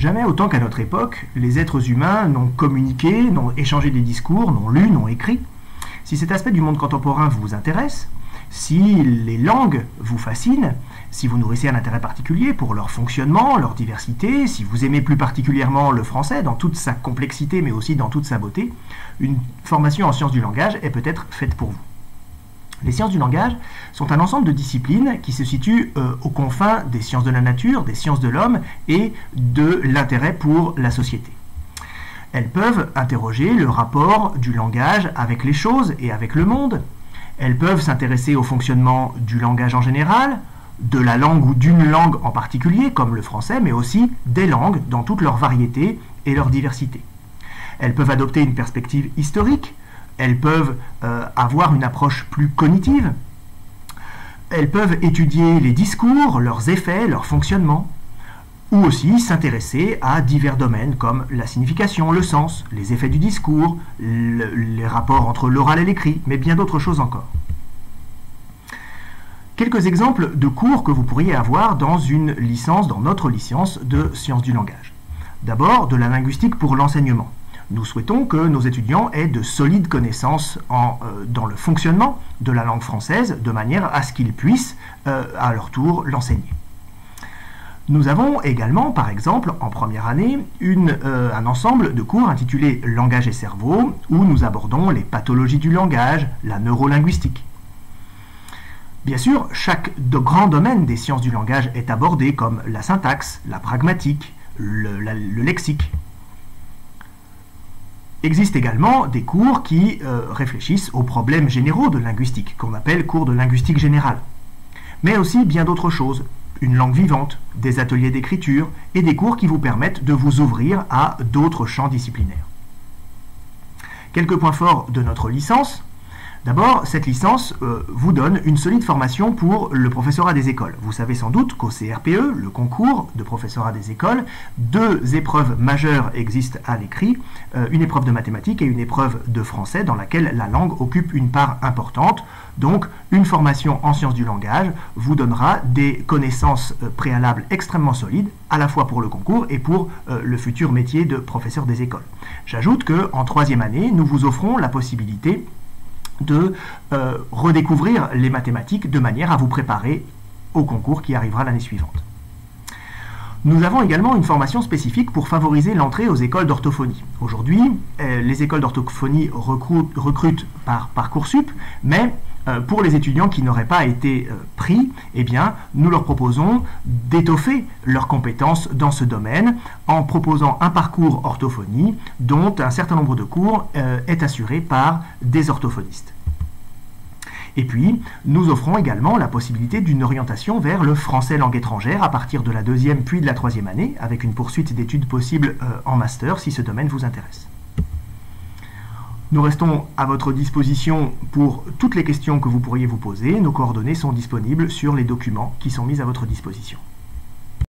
Jamais autant qu'à notre époque, les êtres humains n'ont communiqué, n'ont échangé des discours, n'ont lu, n'ont écrit. Si cet aspect du monde contemporain vous intéresse, si les langues vous fascinent, si vous nourrissez un intérêt particulier pour leur fonctionnement, leur diversité, si vous aimez plus particulièrement le français dans toute sa complexité mais aussi dans toute sa beauté, une formation en sciences du langage est peut-être faite pour vous. Les sciences du langage sont un ensemble de disciplines qui se situent aux confins des sciences de la nature, des sciences de l'homme et de l'intérêt pour la société. Elles peuvent interroger le rapport du langage avec les choses et avec le monde. Elles peuvent s'intéresser au fonctionnement du langage en général, de la langue ou d'une langue en particulier, comme le français, mais aussi des langues dans toute leur variété et leur diversité. Elles peuvent adopter une perspective historique. Elles peuvent avoir une approche plus cognitive. Elles peuvent étudier les discours, leurs effets, leur fonctionnement, ou aussi s'intéresser à divers domaines comme la signification, le sens, les effets du discours, les rapports entre l'oral et l'écrit, mais bien d'autres choses encore. Quelques exemples de cours que vous pourriez avoir dans une licence, dans notre licence de sciences du langage. D'abord, de la linguistique pour l'enseignement. Nous souhaitons que nos étudiants aient de solides connaissances dans le fonctionnement de la langue française, de manière à ce qu'ils puissent, à leur tour, l'enseigner. Nous avons également, par exemple, en première année, un ensemble de cours intitulé « Langage et cerveau » où nous abordons les pathologies du langage, la neurolinguistique. Bien sûr, chaque grand domaine des sciences du langage est abordé comme la syntaxe, la pragmatique, le lexique. Existent également des cours qui réfléchissent aux problèmes généraux de linguistique, qu'on appelle cours de linguistique générale. Mais aussi bien d'autres choses, une langue vivante, des ateliers d'écriture et des cours qui vous permettent de vous ouvrir à d'autres champs disciplinaires. Quelques points forts de notre licence. D'abord, cette licence vous donne une solide formation pour le professorat des écoles. Vous savez sans doute qu'au CRPE, le concours de professorat des écoles, 2 épreuves majeures existent à l'écrit, une épreuve de mathématiques et une épreuve de français dans laquelle la langue occupe une part importante. Donc, une formation en sciences du langage vous donnera des connaissances préalables extrêmement solides, à la fois pour le concours et pour le futur métier de professeur des écoles. J'ajoute qu'en 3e année, nous vous offrons la possibilité de redécouvrir les mathématiques de manière à vous préparer au concours qui arrivera l'année suivante. Nous avons également une formation spécifique pour favoriser l'entrée aux écoles d'orthophonie. Aujourd'hui, les écoles d'orthophonie recrutent par Parcoursup, mais pour les étudiants qui n'auraient pas été pris, eh bien, nous leur proposons d'étoffer leurs compétences dans ce domaine en proposant un parcours orthophonie dont un certain nombre de cours est assuré par des orthophonistes. Et puis, nous offrons également la possibilité d'une orientation vers le français langue étrangère à partir de la 2e puis de la 3e année, avec une poursuite d'études possible en master si ce domaine vous intéresse. Nous restons à votre disposition pour toutes les questions que vous pourriez vous poser. Nos coordonnées sont disponibles sur les documents qui sont mis à votre disposition.